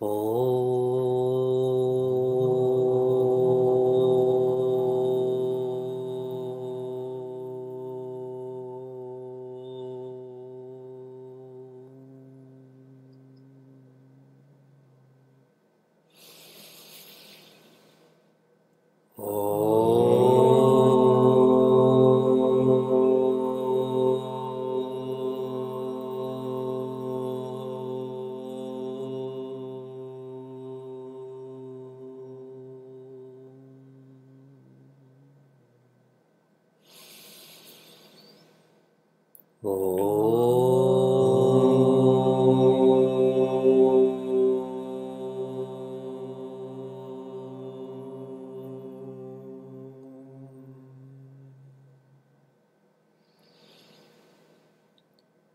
Oh.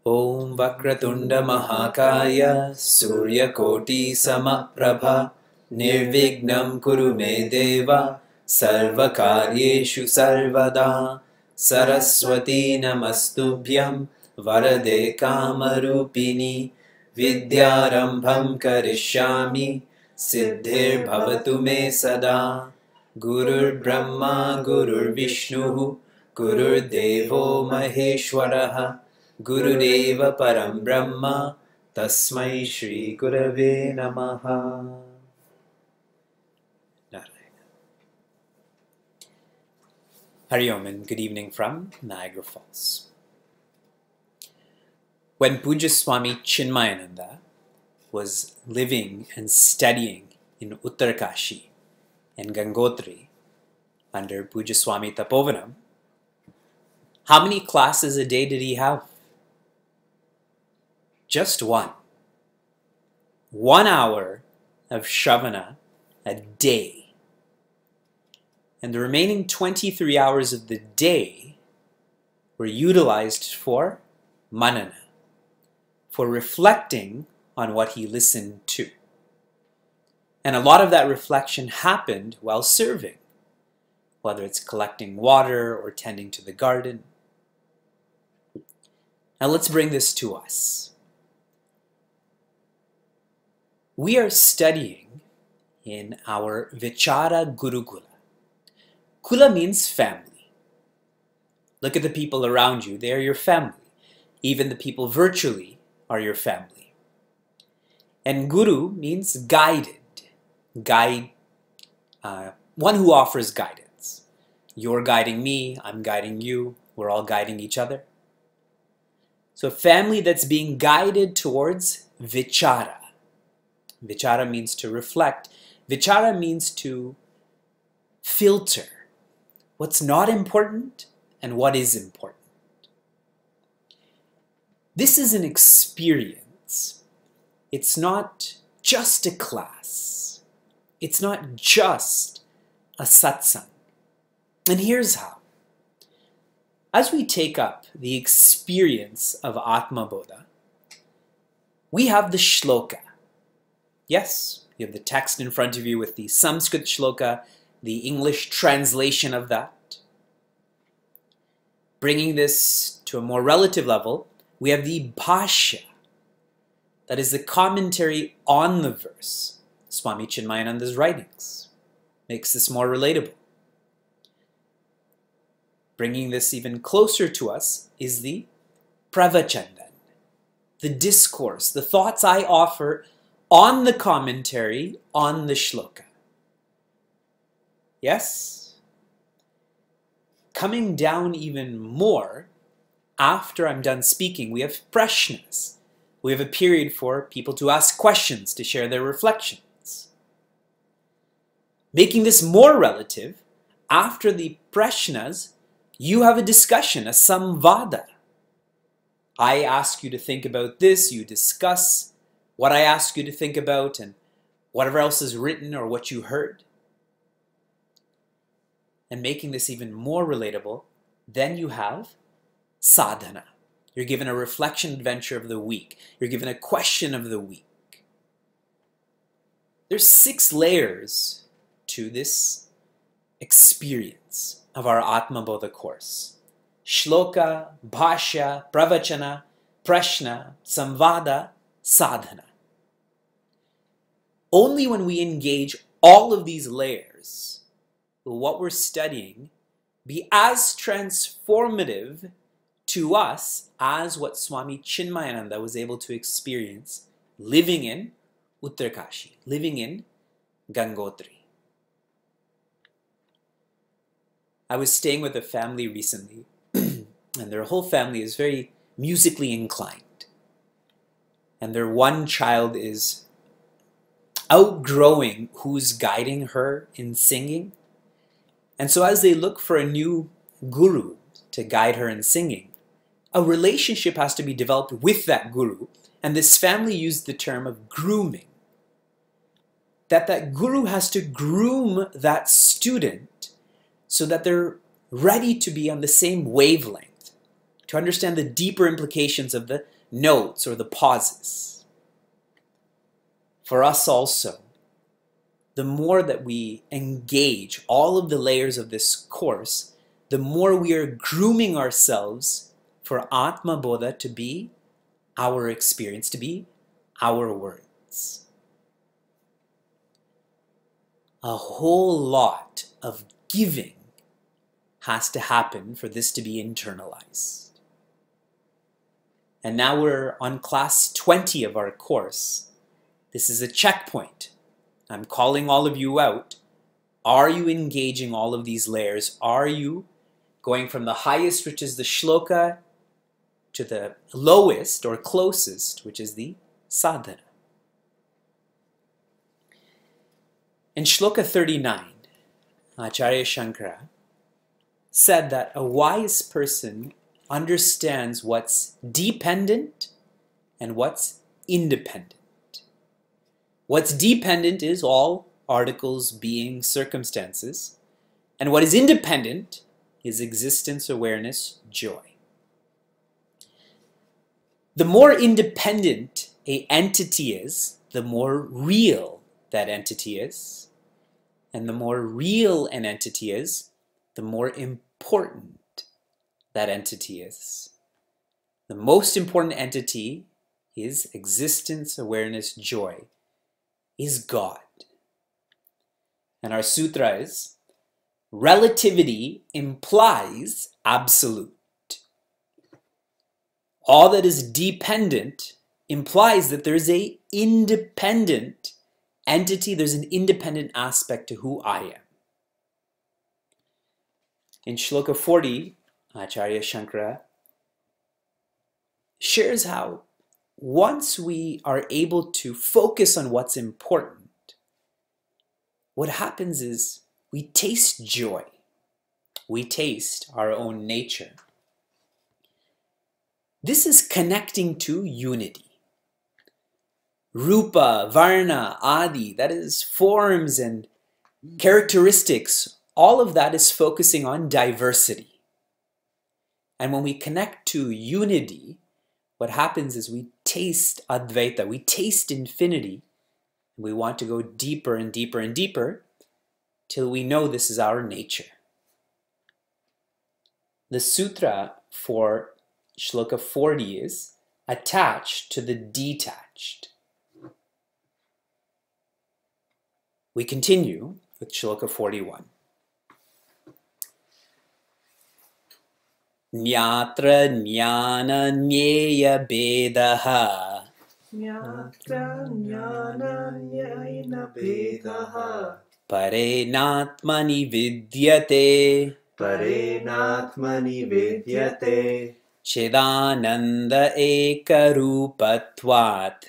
Om Vakratunda Mahakaya Suryakoti Samaprabha Nirvignam Kuru Me Deva Sarvakaryeshu Sarvada Saraswati Namastubhyam Varade Kamarupini Vidyarambham Karishyami Siddhir Bhavatu Me Sada Gurur Brahma Gurur Vishnu Gurur Devo Maheshwaraha Gurudeva Param Brahma Tasmai Shri Gurave Namaha. Narayana. Hari Om and good evening from Niagara Falls. When Pujya Swami Chinmayananda was living and studying in Uttarakashi and Gangotri under Pujya Swami Tapovanam, how many classes a day did he have? Just one. 1 hour of Shravana a day. And the remaining 23 hours of the day were utilized for manana, for reflecting on what he listened to. And a lot of that reflection happened while serving, whether it's collecting water or tending to the garden. Now let's bring this to us. We are studying in our Vichara Gurukula. Kula means family. Look at the people around you, they are your family. Even the people virtually are your family. And Guru means guided. Guide, one who offers guidance. You're guiding me, I'm guiding you, we're all guiding each other. So a family that's being guided towards Vichara. Vichara means to reflect. Vichara means to filter what's not important and what is important. This is an experience. It's not just a class. It's not just a satsang. And here's how. As we take up the experience of Atma Bodha, we have the shloka. Yes, you have the text in front of you with the Sanskrit shloka, the English translation of that. Bringing this to a more relative level, we have the bhashya, that is the commentary on the verse, Swami Chinmayananda's writings. Makes this more relatable. Bringing this even closer to us is the pravachan, the discourse, the thoughts I offer on the commentary on the shloka. Yes? Coming down even more, after I'm done speaking, we have prashnas. We have a period for people to ask questions, to share their reflections. Making this more relative, after the prashnas, you have a discussion, a samvada. I ask you to think about this, you discuss what I ask you to think about and whatever else is written or what you heard. And making this even more relatable, then you have sadhana. You're given a reflection adventure of the week. You're given a question of the week. There's 6 layers to this experience of our Atma Bodha course. Shloka, bhashya, pravachana, prashna, samvada, sadhana. Only when we engage all of these layers will what we're studying be as transformative to us as what Swami Chinmayananda was able to experience living in Uttarkashi, living in Gangotri. I was staying with a family recently, and their whole family is very musically inclined. And their one child is outgrowing who's guiding her in singing. And so as they look for a new guru to guide her in singing, a relationship has to be developed with that guru. And this family used the term of grooming. That guru has to groom that student so that they're ready to be on the same wavelength, to understand the deeper implications of the notes or the pauses. For us also, the more that we engage all of the layers of this course, the more we are grooming ourselves for Atma Bodha to be our experience, to be our words. A whole lot of giving has to happen for this to be internalized. And now we're on class 20 of our course. This is a checkpoint. I'm calling all of you out. Are you engaging all of these layers? Are you going from the highest, which is the shloka, to the lowest or closest, which is the sadhana? In shloka 39, Acharya Shankara said that a wise person understands what's dependent and what's independent. What's dependent is all articles, beings, circumstances, and what is independent is existence, awareness, joy. The more independent an entity is, the more real that entity is. And the more real an entity is, the more important that entity is. The most important entity is existence, awareness, joy, is God. And our sutra is, relativity implies absolute. All that is dependent implies that there's an independent entity, there's an independent aspect to who I am. In shloka 40, Acharya Shankara shares how once we are able to focus on what's important, what happens is we taste joy. We taste our own nature. This is connecting to unity. Rupa, Varna, Adi, that is forms and characteristics, all of that is focusing on diversity. And when we connect to unity, what happens is we taste Advaita, we taste infinity, and we want to go deeper and deeper and deeper till we know this is our nature. The sutra for shloka 40 is attached to the detached. We continue with shloka 41. Nyatra jnana nyeya bedaha. Nyatra jnana nyena bedaha. Parenatmani vidyate. Parenatmani vidyate. Chidananda ekarupatvat.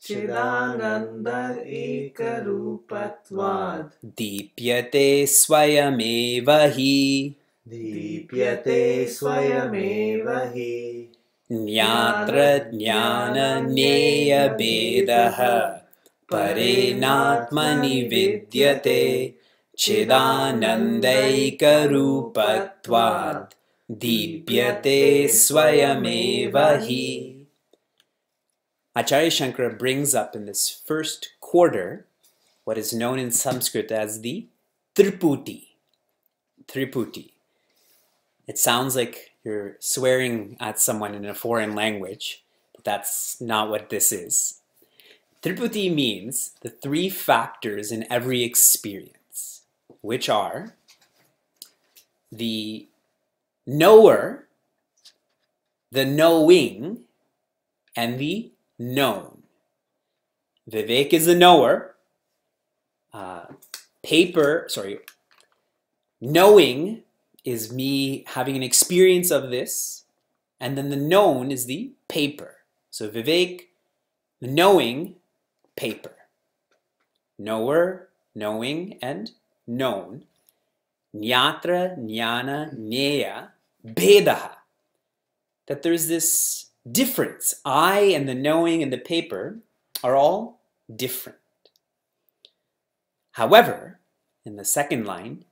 Chidananda ekarupatvad. Dipyate swayameva hi. Dipyate swayameva hi. Nyatra jnana nyeya bedaha. Parenatmani vidyate. Chidanandaika-rupatvad. Dipyate swayameva hi. Acharya Shankara brings up in this first quarter what is known in Sanskrit as the Triputi. Triputi. It sounds like you're swearing at someone in a foreign language, but that's not what this is. Triputi means the three factors in every experience, which are the knower, the knowing, and the known. Vivek is the knower. Knowing is me having an experience of this, and then the known is the paper. So Vivek, the knowing, paper. Knower, knowing, and known. Jnatra, jnana, jneya, bhedaha. That there's this difference. I and the knowing and the paper are all different. However, in the second line,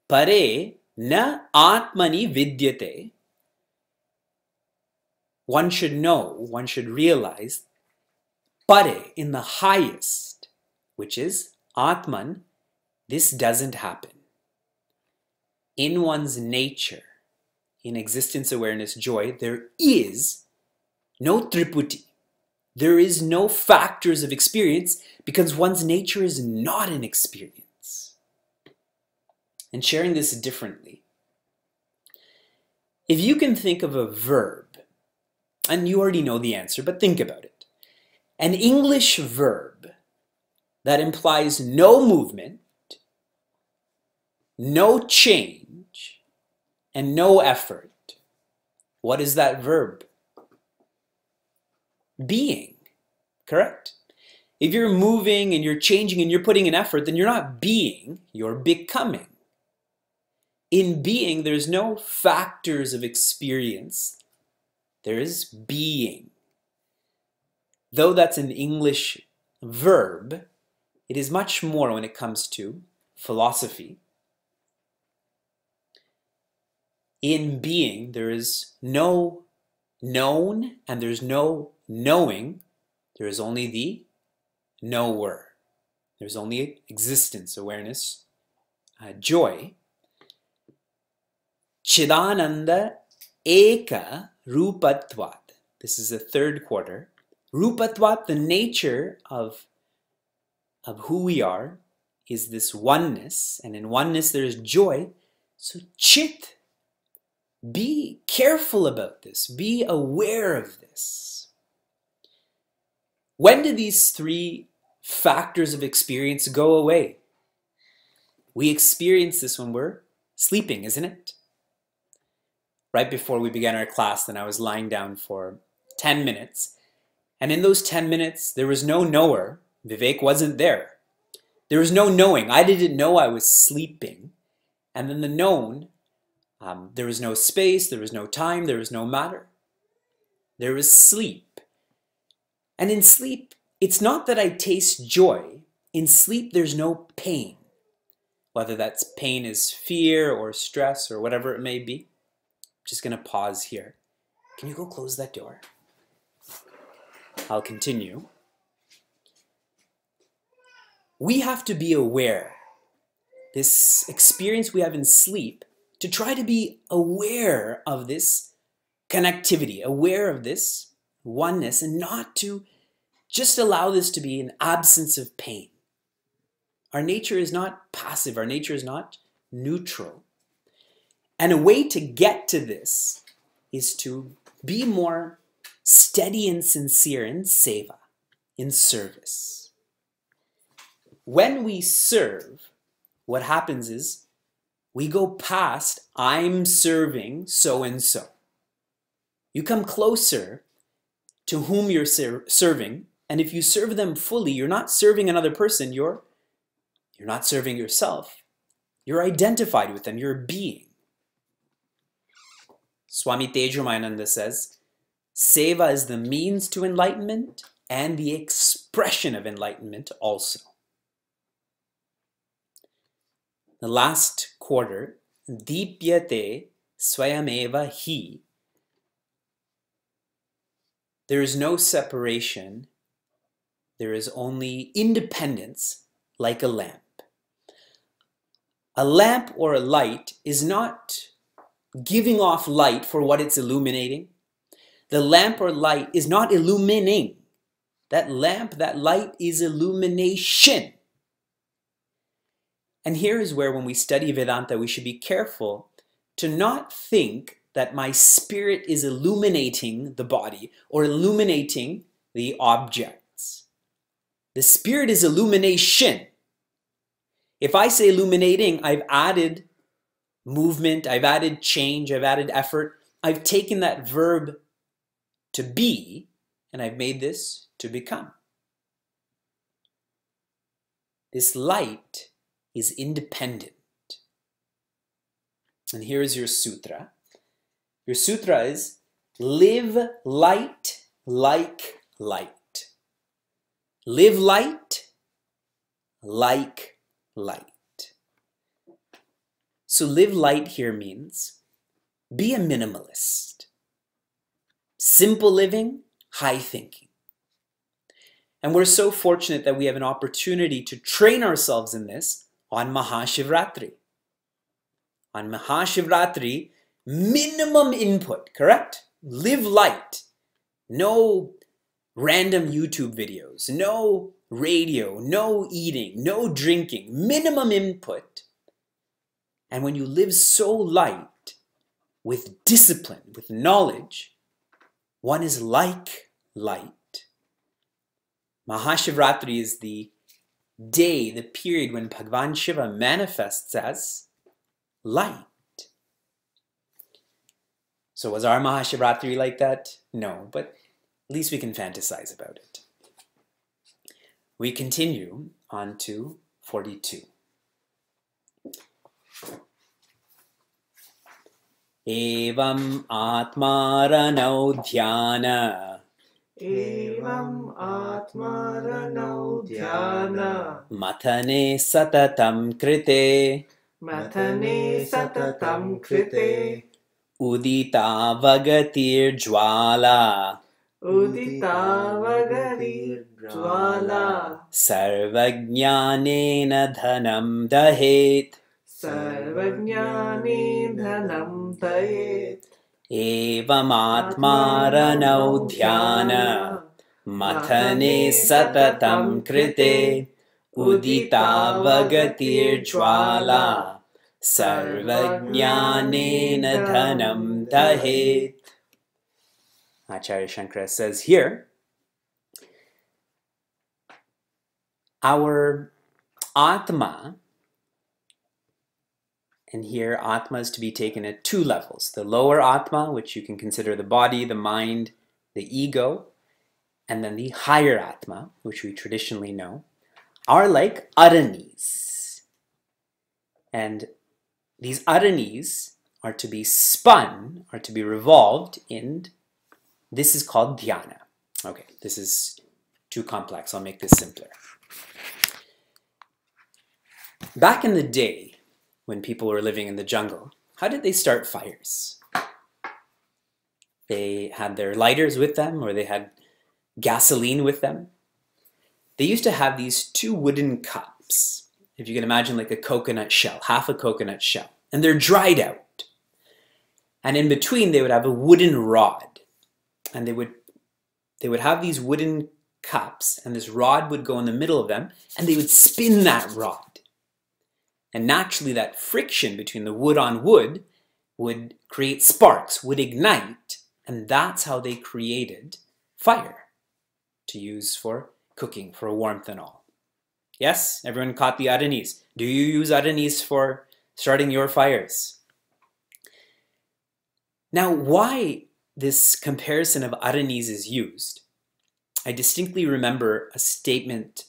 pare na atmani vidyate, one should know, one should realize, pare, in the highest, which is Atman, this doesn't happen. In one's nature, in existence, awareness, joy, there is no triputi. There is no factors of experience because one's nature is not an experience. And sharing this differently, if you can think of a verb, and you already know the answer, but think about it. An English verb that implies no movement, no change, and no effort. What is that verb? Being, correct? If you're moving and you're changing and you're putting an effort, then you're not being, you're becoming. In being, there's no factors of experience. There is being. Though that's an English verb, it is much more when it comes to philosophy. In being, there is no known and there's no knowing. There is only the knower. There's only existence, awareness, joy. Chidananda eka rupatvat. This is the third quarter. Rupatvat, the nature of who we are, is this oneness. And in oneness there is joy. So chit, be careful about this. Be aware of this. When do these three factors of experience go away? We experience this when we're sleeping, isn't it? Right before we began our class, then I was lying down for 10 minutes. And in those 10 minutes, there was no knower. Vivek wasn't there. There was no knowing. I didn't know I was sleeping. And then the known, there was no space, there was no time, there was no matter. There was sleep. And in sleep, it's not that I taste joy. In sleep, there's no pain. Whether that's pain is fear or stress or whatever it may be. I'm just going to pause here. Can you go close that door? I'll continue. We have to be aware, this experience we have in sleep, to try to be aware of this connectivity, aware of this oneness, and not to just allow this to be an absence of pain. Our nature is not passive, our nature is not neutral. And a way to get to this is to be more steady and sincere in seva, in service. When we serve, what happens is we go past I'm serving so and so. You come closer to whom you're serving, and if you serve them fully, you're not serving another person, you're not serving yourself. You're identified with them, you're a being. Swami Tejomayananda says, Seva is the means to enlightenment and the expression of enlightenment also. The last quarter, Deepyate Swayameva Hi. There is no separation. There is only independence like a lamp. A lamp or a light is not giving off light for what it's illuminating. The lamp or light is not illumining. That lamp, that light is illumination. And here is where, when we study Vedanta, we should be careful to not think that my spirit is illuminating the body or illuminating the objects. The spirit is illumination. If I say illuminating, I've added movement, I've added change, I've added effort. I've taken that verb to be, and I've made this to become. This light is independent. And here is your sutra. Your sutra is, live light like light. Live light like light. So live light here means be a minimalist. Simple living, high thinking. And we're so fortunate that we have an opportunity to train ourselves in this on Mahashivratri. On Mahashivratri, minimum input, correct? Live light. No random YouTube videos, no radio, no eating, no drinking, minimum input. And when you live so light, with discipline, with knowledge, one is like light. Mahashivratri is the day, the period when Bhagavan Shiva manifests as light. So was our Mahashivratri like that? No, but at least we can fantasize about it. We continue on to 42. Evam atmaranau dhyana. Evam atmaranau dhyana. Mathane satatam krite. Mathane satatam krite. Udita vagatir jwala. Udita vagatir jwala. Sarvajnanena dhanam dahet. Sarvajnane dhanam dayet. Evam atmaranau dhyana. Mathane satatam krite. Udita vagatir jwala. Sarvajnanena dhanam dahet. Acharya Shankara says here, our Atma, and here Atma is to be taken at two levels. The lower Atma, which you can consider the body, the mind, the ego, and then the higher Atma, which we traditionally know, are like aranis. And these aranis are to be spun, are to be revolved in, this is called dhyana. Okay, this is too complex. I'll make this simpler. Back in the day, when people were living in the jungle, how did they start fires? They had their lighters with them, or they had gasoline with them. They used to have these two wooden cups, if you can imagine like a coconut shell, half a coconut shell, and they're dried out. And in between they would have a wooden rod, and they would have these wooden cups, and this rod would go in the middle of them, and they would spin that rod. And naturally that friction between the wood on wood would create sparks, would ignite, and that's how they created fire to use for cooking, for warmth and all. Yes, everyone caught the aranis. Do you use aranis for starting your fires? Now, why this comparison of aranis is used, I distinctly remember a statement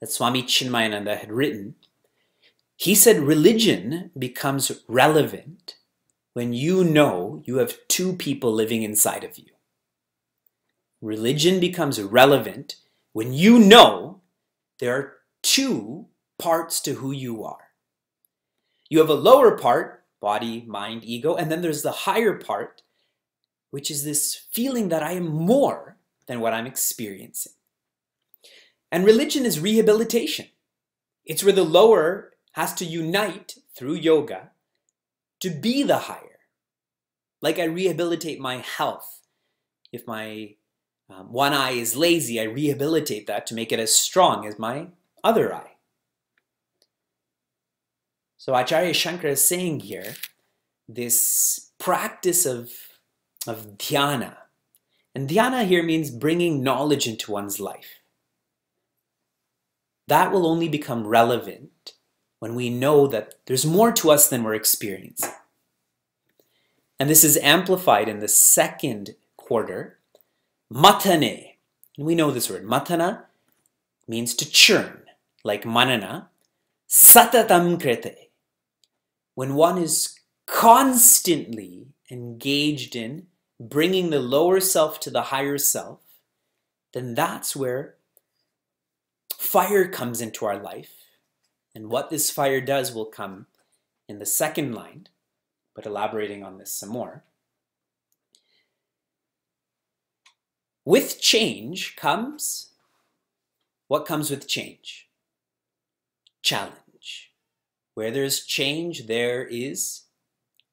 that Swami Chinmayananda had written. He said religion becomes relevant when you know you have two people living inside of you. Religion becomes relevant when you know there are two parts to who you are. You have a lower part, body, mind, ego, and then there's the higher part, which is this feeling that I am more than what I'm experiencing. And religion is rehabilitation. It's where the lower has to unite through yoga to be the higher. Like I rehabilitate my health. If my one eye is lazy, I rehabilitate that to make it as strong as my other eye. So Acharya Shankara is saying here, this practice of dhyana. And dhyana here means bringing knowledge into one's life. That will only become relevant when we know that there's more to us than we're experiencing. And this is amplified in the second quarter. Matane. And we know this word. Matana means to churn, like manana. Satatam krete. When one is constantly engaged in bringing the lower self to the higher self, then that's where fire comes into our life. And what this fire does will come in the second line, but elaborating on this some more. With change comes, what comes with change? Challenge. Where there's change, there is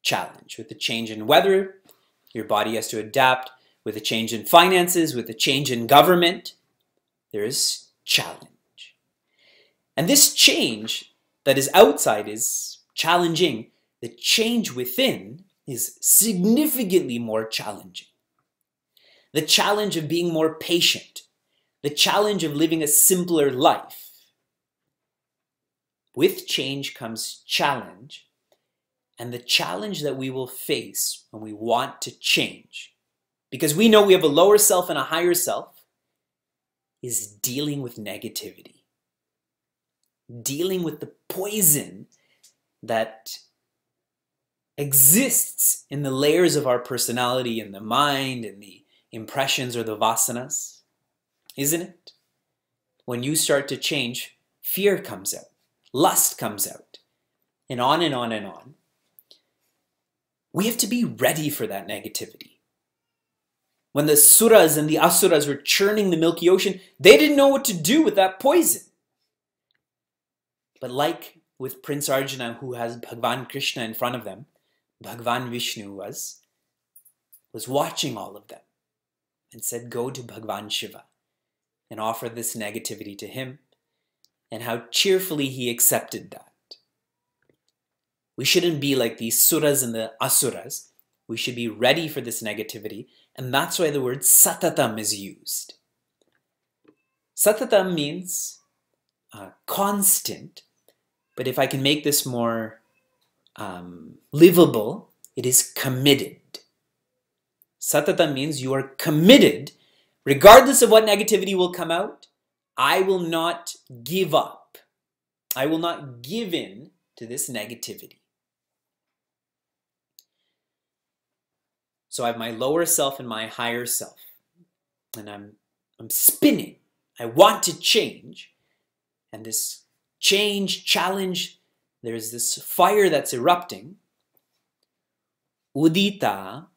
challenge. With the change in weather, your body has to adapt. With a change in finances, with a change in government, there is challenge. And this change that is outside is challenging. The change within is significantly more challenging. The challenge of being more patient. The challenge of living a simpler life. With change comes challenge, and the challenge that we will face when we want to change, because we know we have a lower self and a higher self, is dealing with negativity. Dealing with the poison that exists in the layers of our personality, in the mind, in the impressions or the vasanas, isn't it? When you start to change, fear comes out. Lust comes out, and on and on and on. We have to be ready for that negativity. When the suras and the asuras were churning the Milky Ocean, they didn't know what to do with that poison. But like with Prince Arjuna, who has Bhagavan Krishna in front of them, Bhagavan Vishnu was watching all of them and said, go to Bhagavan Shiva and offer this negativity to him. And how cheerfully he accepted that. We shouldn't be like these suras and the asuras. We should be ready for this negativity. And that's why the word satatam is used. Satatam means constant. But if I can make this more livable, it is committed. Satatam means you are committed, regardless of what negativity will come out. I will not give up. I will not give in to this negativity. So I have my lower self and my higher self. And I'm spinning. I want to change. And this change, challenge, there's this fire that's erupting. Udita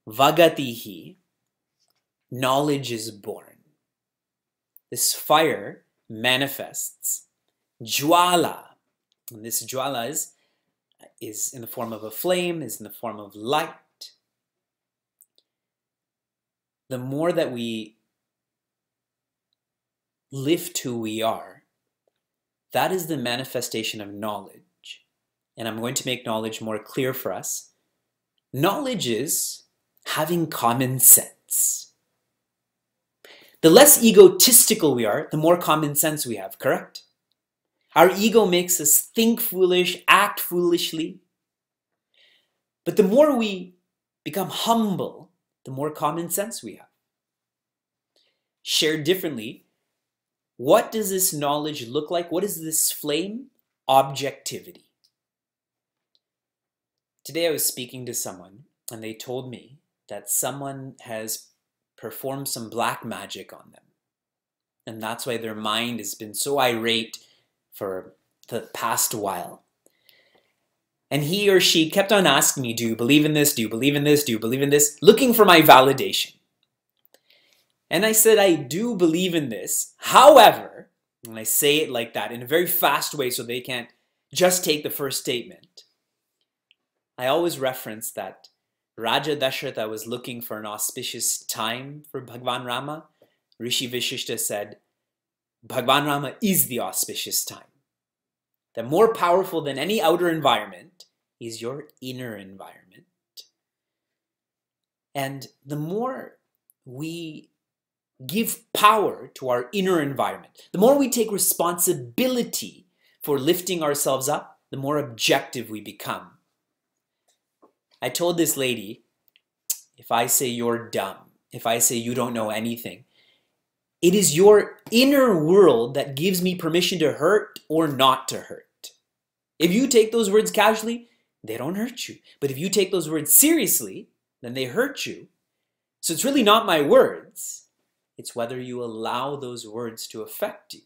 vagatihi. Knowledge is born. This fire manifests. Jwala. And this jwala is in the form of a flame, is in the form of light. The more that we lift who we are, that is the manifestation of knowledge. And I'm going to make knowledge more clear for us. Knowledge is having common sense. The less egotistical we are, the more common sense we have, correct? Our ego makes us think foolish, act foolishly. But the more we become humble, the more common sense we have. Shared differently, what does this knowledge look like? What is this flame? Objectivity. Today I was speaking to someone, and they told me that someone has performed some black magic on them. And that's why their mind has been so irate for the past while. And he or she kept on asking me, do you believe in this? Do you believe in this? Do you believe in this? Looking for my validation. And I said, I do believe in this. However, and I say it like that in a very fast way so they can't just take the first statement. I always reference that Raja Dasharatha was looking for an auspicious time for Bhagwan Rama, Rishi Vishishta said, Bhagwan Rama is the auspicious time. That more powerful than any outer environment is your inner environment. And the more we give power to our inner environment, the more we take responsibility for lifting ourselves up, the more objective we become. I told this lady, if I say you're dumb, if I say you don't know anything, it is your inner world that gives me permission to hurt or not to hurt. If you take those words casually, they don't hurt you. But if you take those words seriously, then they hurt you. So it's really not my words. It's whether you allow those words to affect you.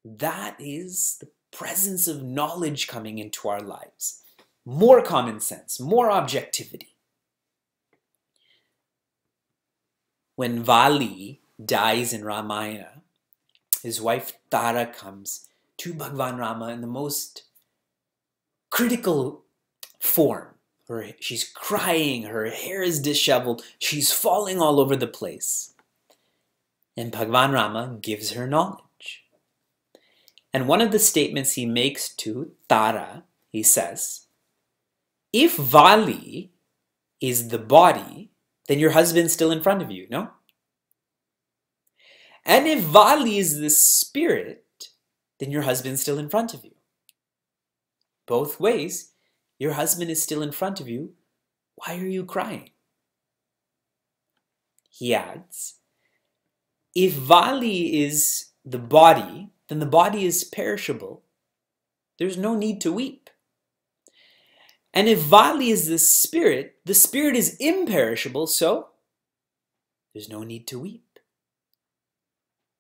That is the presence of knowledge coming into our lives. More common sense, more objectivity. When Vali dies in Ramayana, his wife Tara comes to Bhagwan Rama in the most critical form. She's crying, her hair is disheveled, she's falling all over the place. And Bhagwan Rama gives her knowledge. And one of the statements he makes to Tara, he says, if Vali is the body, then your husband's still in front of you, no? And if Vali is the spirit, then your husband's still in front of you. Both ways, your husband is still in front of you. Why are you crying? He adds, if Vali is the body, then the body is perishable. There's no need to weep. And if Vali is the spirit is imperishable, so there's no need to weep.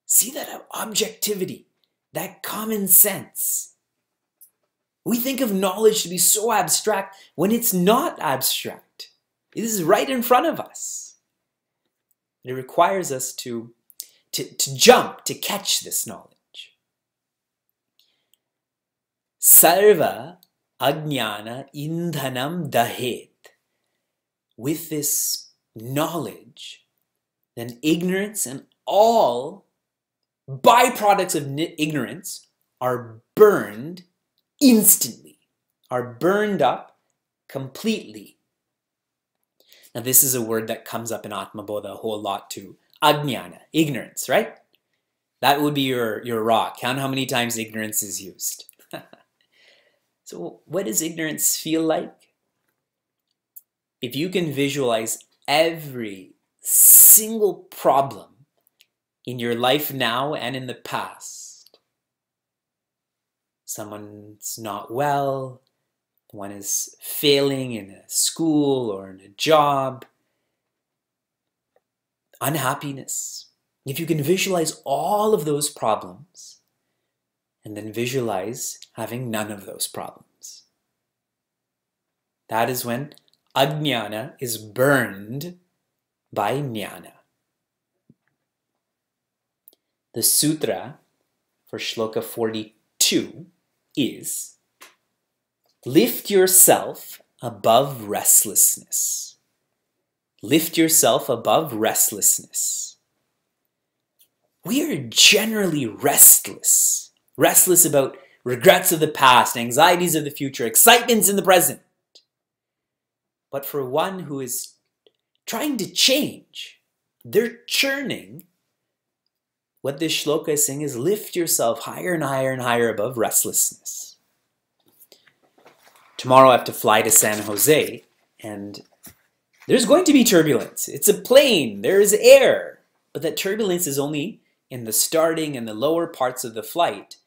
See that objectivity, that common sense. We think of knowledge to be so abstract when it's not abstract. It is right in front of us. It requires us to jump, to catch this knowledge. Sarva ajnana indhanam dahet. With this knowledge, then ignorance and all byproducts of ignorance are burned instantly, are burned up completely. Now this is a word that comes up in Atma Bodha a whole lot too. Ajnana, ignorance, right? That would be your raw. Count how many times ignorance is used. So what does ignorance feel like? If you can visualize every single problem in your life now and in the past. Someone's not well, one is failing in a school or in a job, unhappiness. If you can visualize all of those problems and then visualize having none of those problems, that is when ajnana is burned by jnana. The sutra for shloka 42 is, lift yourself above restlessness. Lift yourself above restlessness. We are generally restless. Restless about regrets of the past, anxieties of the future, excitements in the present. But for one who is trying to change, they're churning. What this shloka is saying is lift yourself higher and higher and higher above restlessness. Tomorrow I have to fly to San Jose, and there's going to be turbulence. It's a plane, there is air, but that turbulence is only in the starting and the lower parts of the flight.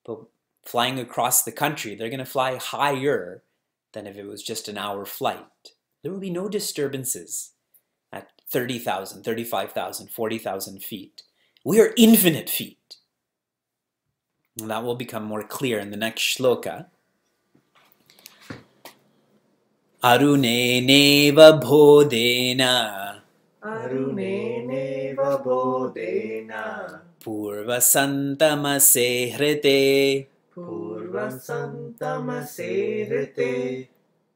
But flying across the country, they're going to fly higher than if it was just an hour flight. There will be no disturbances at 30,000, 35,000, 40,000 feet. We are infinite feet. And that will become more clear in the next shloka. Arune neva bodhena. Arune neva bodhena. Purva santamase hrite. Purva santamase hrite.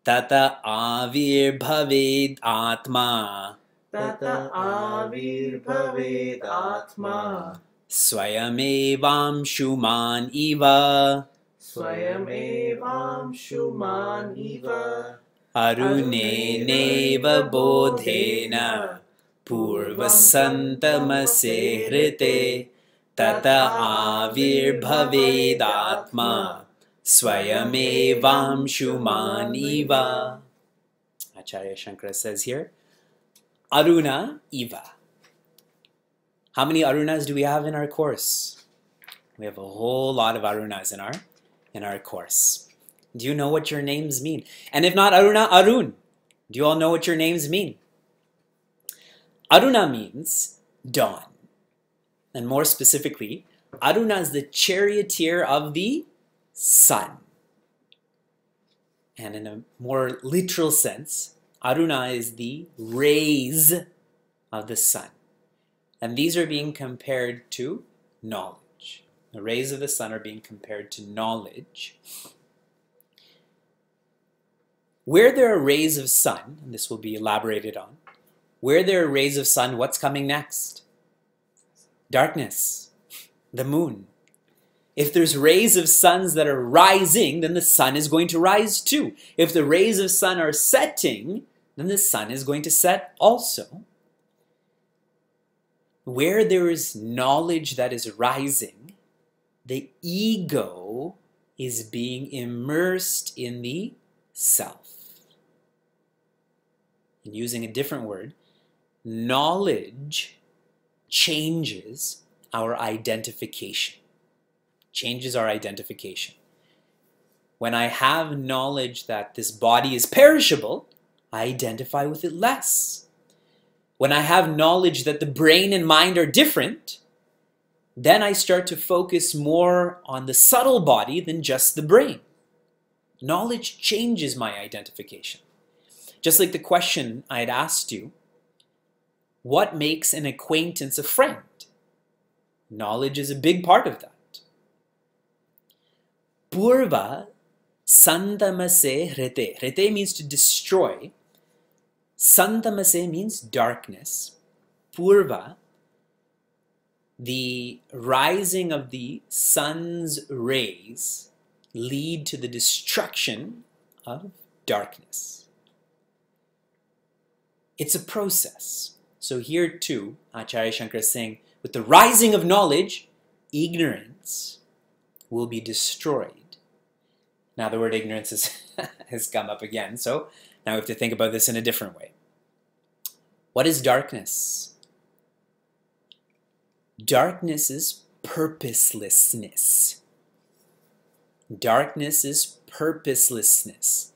Tata avirbhaved Atma. Tata avirbhaved Atma. Swayamevam Shuman Iva. Swayamevam Shuman Iva. Arune Neva Bodhena. Purvasantamase hrite. Tata avirbhaved Atma. Swayamevam Shuman Iva. Acharya Shankara says here, Aruna Iva. How many Arunas do we have in our course? We have a whole lot of Arunas in our course. Do you know what your names mean? And if not Aruna, Arun. Do you all know what your names mean? Aruna means dawn. And more specifically, Aruna is the charioteer of the sun. And in a more literal sense, Aruna is the rays of the sun. And these are being compared to knowledge. The rays of the sun are being compared to knowledge. Where there are rays of sun, and this will be elaborated on, where there are rays of sun, what's coming next? Darkness, the moon. If there's rays of suns that are rising, then the sun is going to rise too. If the rays of sun are setting, then the sun is going to set also. Where there is knowledge that is rising, the ego is being immersed in the self. And using a different word, knowledge changes our identification. Changes our identification. When I have knowledge that this body is perishable, I identify with it less. When I have knowledge that the brain and mind are different, then I start to focus more on the subtle body than just the brain. Knowledge changes my identification. Just like the question I had asked you, what makes an acquaintance a friend? Knowledge is a big part of that. Purva Sandamase Hrete. Hrete means to destroy. Sandamase means darkness. Purva, the rising of the sun's rays, lead to the destruction of darkness. It's a process. So here too, Acharya Shankara is saying, with the rising of knowledge, ignorance will be destroyed. Now the word ignorance has come up again, so now we have to think about this in a different way. What is darkness? Darkness is purposelessness. Darkness is purposelessness.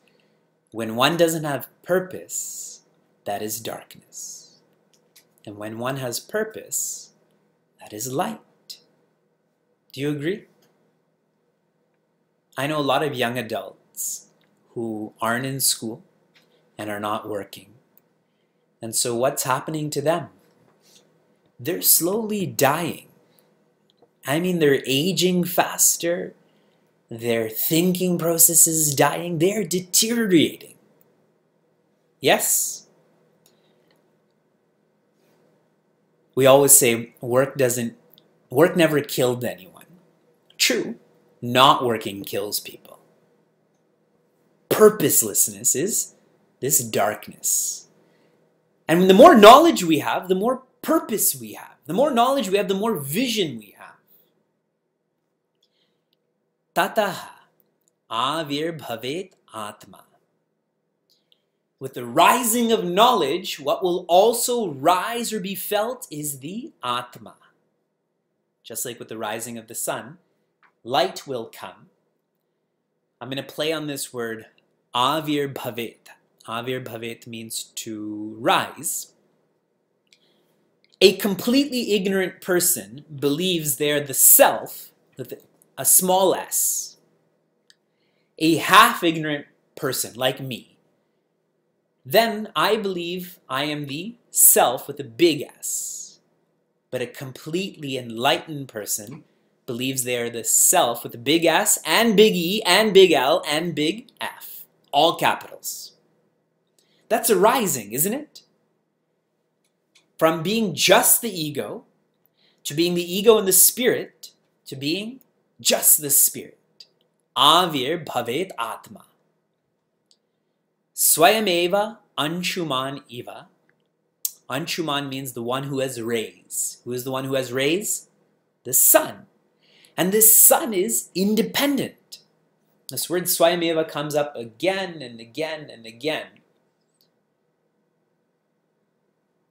When one doesn't have purpose, that is darkness. And when one has purpose, that is light. Do you agree? I know a lot of young adults who aren't in school and are not working. And so what's happening to them? They're slowly dying. I mean, they're aging faster. Their thinking process is dying. They're deteriorating. Yes? We always say work never killed anyone. True. Not working kills people. Purposelessness is this darkness. And the more knowledge we have, the more purpose we have. The more knowledge we have, the more vision we have. Tataha avirbhavet Atma. With the rising of knowledge, what will also rise or be felt is the Atma. Just like with the rising of the sun, light will come. I'm going to play on this word avirbhavet. Avirbhavet means to rise. A completely ignorant person believes they're the self with a small s. A half-ignorant person like me, then I believe I am the self with a big S. But a completely enlightened person believes they are the self with a big S and big E and big L and big F. all capitals. That's a rising, isn't it? From being just the ego, to being the ego and the spirit, to being just the spirit. Avir bhavet Atma. Swayameva anshuman iva. Anshuman means the one who has rays. Who is the one who has rays? The sun. And this sun is independent. This word swayameva comes up again and again and again.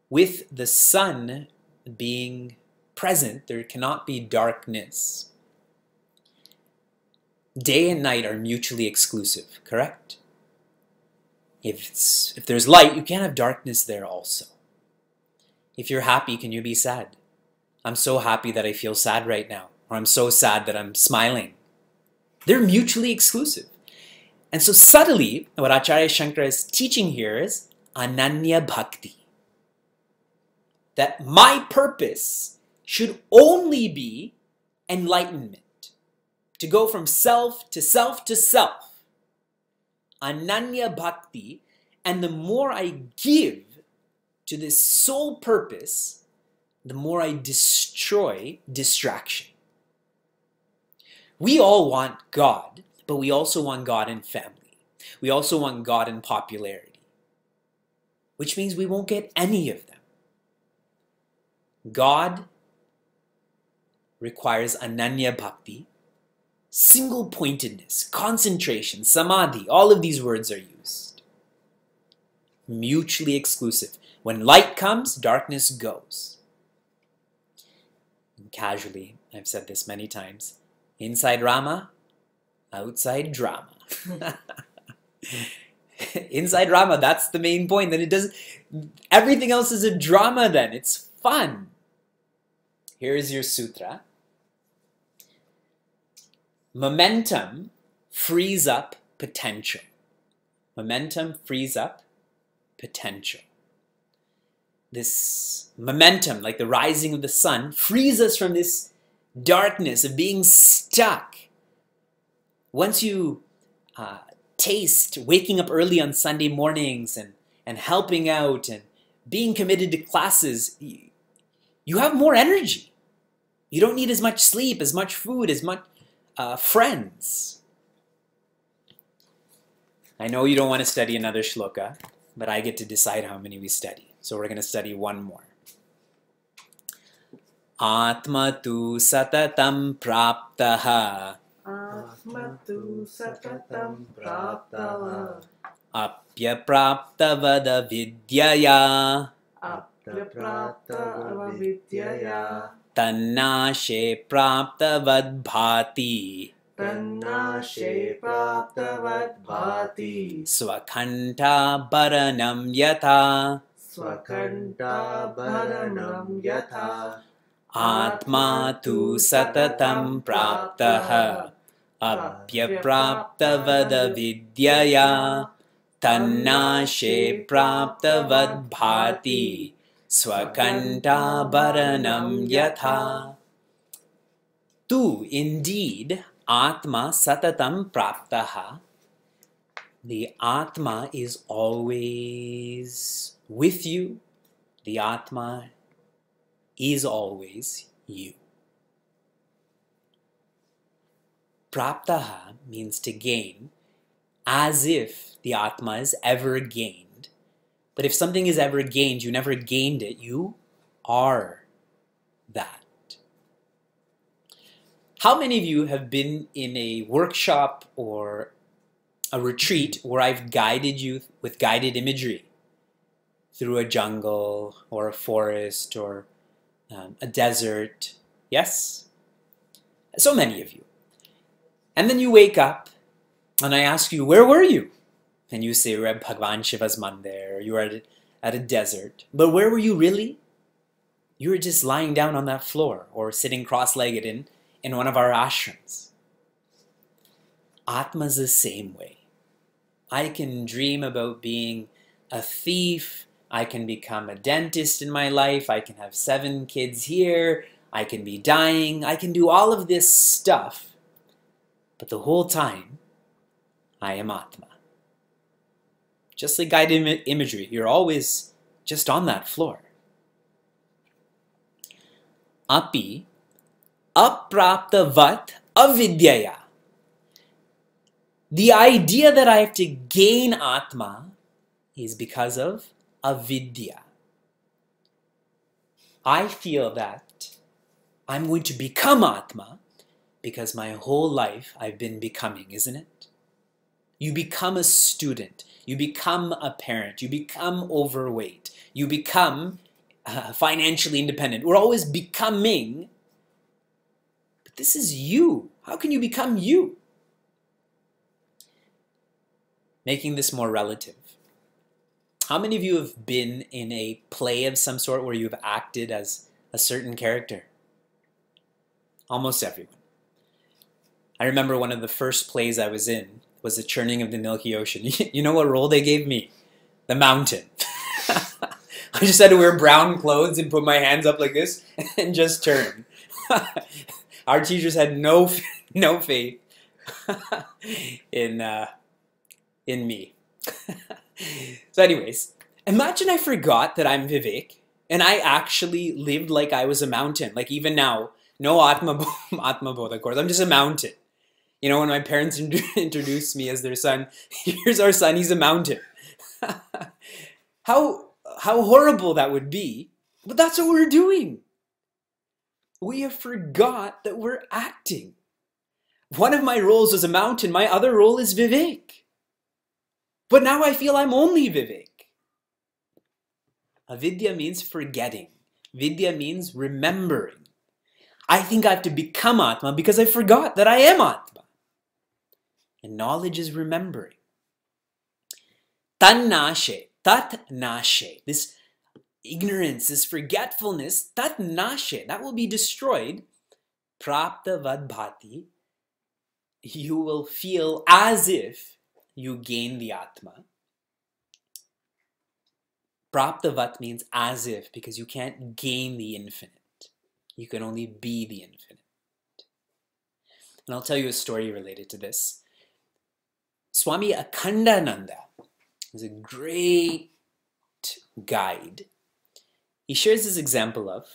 With the sun being present, there cannot be darkness. Day and night are mutually exclusive, correct? If there's light, you can't have darkness there also. If you're happy, can you be sad? I'm so happy that I feel sad right now. Or I'm so sad that I'm smiling. They're mutually exclusive. And so subtly, what Acharya Shankara is teaching here is Ananya Bhakti. That my purpose should only be enlightenment. To go from self to self to self. Ananya Bhakti. And the more I give to this sole purpose, the more I destroy distraction. We all want God, but we also want God in family. We also want God in popularity, which means we won't get any of them. God requires ananya bhakti, single-pointedness, concentration, samadhi. All of these words are used. Mutually exclusive. When light comes, darkness goes. And casually, I've said this many times, inside Rama, outside drama. Inside Rama, that's the main point. Then it doesn't. Everything else is a drama. Then it's fun. Here's your sutra. Momentum frees up potential. Momentum frees up potential. This momentum, like the rising of the sun, frees us from this darkness of being stuck. Once you taste waking up early on Sunday mornings and helping out and being committed to classes, you have more energy. You don't need as much sleep, as much food, as much friends. I know you don't want to study another shloka, but I get to decide how many we study. So we're going to study one more. Atma tu satatam praptaha. Atma tu satatam praptaha. Apya praptavada vidyaya. Apya praptava vidyaya. Tannashe praptavad bhati. Tannashe praptavad bhati. Swakhanta baranam yatha. Swakanta bharanam yatha. Atma tu satatam praptaha. Apya praptavada vidyaya. Tannashe praptavad bhati. Swakanta baranam yatha. Tu, indeed, Atma satatam praptaha. The Atma is always with you. The Atma is always you. Praptaha means to gain, as if the Atma is ever gained. But if something is ever gained, you never gained it, you are that. How many of you have been in a workshop or a retreat where I've guided you with guided imagery through a jungle or a forest or a desert? Yes? So many of you. And then you wake up and I ask you, where were you? And you say, we're at Bhagwan Shiva's mandir, or you were at a desert. But where were you really? You were just lying down on that floor or sitting cross-legged in one of our ashrams. Atma's the same way. I can dream about being a thief. I can become a dentist in my life. I can have 7 kids here. I can be dying. I can do all of this stuff. But the whole time, I am Atma. Just like guided imagery, you're always just on that floor. Api apraptavat avidyaya. The idea that I have to gain Atma is because of avidya. I feel that I'm going to become Atma because my whole life I've been becoming, isn't it? You become a student, you become a parent, you become overweight, you become financially independent. We're always becoming, but this is you. How can you become you? Making this more relative. How many of you have been in a play of some sort where you've acted as a certain character? Almost everyone. I remember one of the first plays I was in was The Churning of the Milky Ocean. You know what role they gave me? The mountain. I just had to wear brown clothes and put my hands up like this and just turn. Our teachers had no faith in me. So anyways, imagine I forgot that I'm Vivek and I actually lived like I was a mountain. Like even now, no Atma Bodha course, I'm just a mountain. You know, when my parents introduced me as their son, here's our son, he's a mountain. How horrible that would be, but that's what we're doing. We have forgot that we're acting. One of my roles was a mountain, my other role is Vivek. But now I feel I'm only Vivek. Avidya means forgetting. Vidya means remembering. I think I have to become Atma because I forgot that I am Atma. And knowledge is remembering. Tannashe, tat nashe. This ignorance, this forgetfulness, tat nashe, that will be destroyed. Prapta vadbhati. You will feel as if you gain the Atma. Praptavat means as if, because you can't gain the infinite. You can only be the infinite. And I'll tell you a story related to this. Swami Akhandananda is a great guide. He shares this example of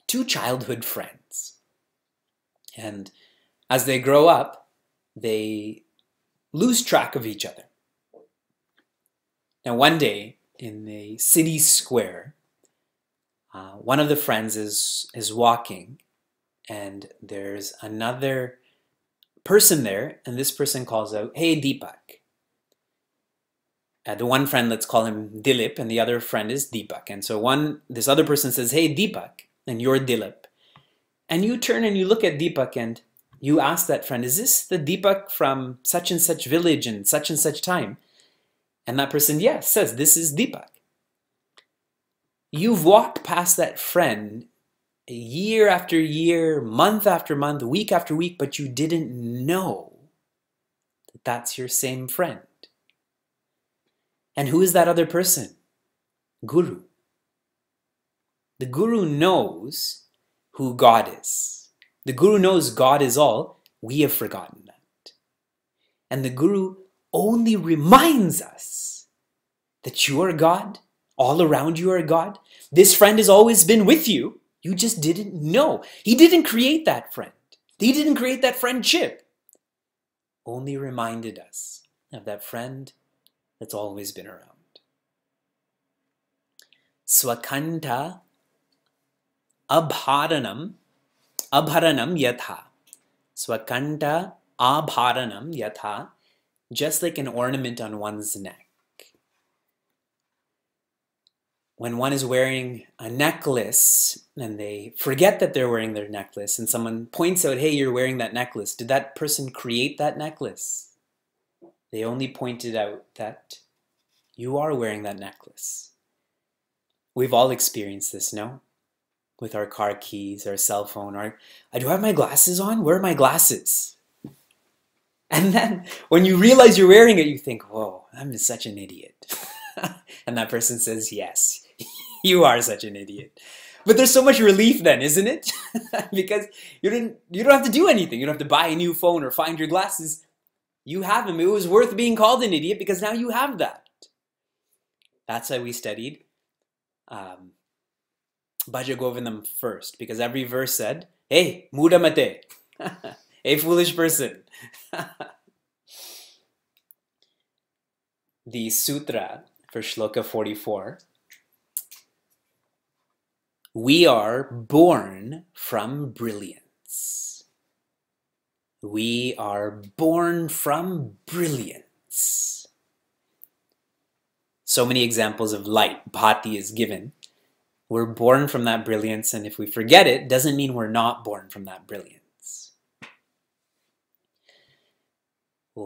two childhood friends. And as they grow up, they lose track of each other. Now one day in the city square, one of the friends is walking and there's another person there, and this person calls out, "Hey Deepak." The one friend, let's call him Dilip, and the other friend is Deepak. And so this other person says, "Hey Deepak," and you're Dilip. And you turn and you look at Deepak and you ask that friend, "Is this the Deepak from such and such village and such time?" And that person, yes, says, "This is Deepak." You've walked past that friend year after year, month after month, week after week, but you didn't know that that's your same friend. And who is that other person? Guru. The Guru knows who God is. The Guru knows God is all. We have forgotten that. And the Guru only reminds us that you are God. All around you are God. This friend has always been with you. You just didn't know. He didn't create that friend. He didn't create that friendship. Only reminded us of that friend that's always been around. Swakanta abharanam yatha. Swakanta abharanam yatha. Just like an ornament on one's neck. When one is wearing a necklace and they forget that they're wearing their necklace and someone points out, "Hey, you're wearing that necklace." Did that person create that necklace? They only pointed out that you are wearing that necklace. We've all experienced this, no? With our car keys, our cell phone, do I have my glasses on? Where are my glasses? And then when you realize you're wearing it, you think, "Whoa, I'm such an idiot." And that person says, "Yes, you are such an idiot." But there's so much relief then, isn't it? Because you don't have to do anything. You don't have to buy a new phone or find your glasses. You have them. It was worth being called an idiot because now you have that. That's why we studied Bhaja Govindam first, because every verse said, hey, Muda Mate, hey, foolish person. The sutra for Shloka 44, we are born from brilliance. We are born from brilliance. So many examples of light, bhati is given. We're born from that brilliance, and if we forget it, doesn't mean we're not born from that brilliance. Om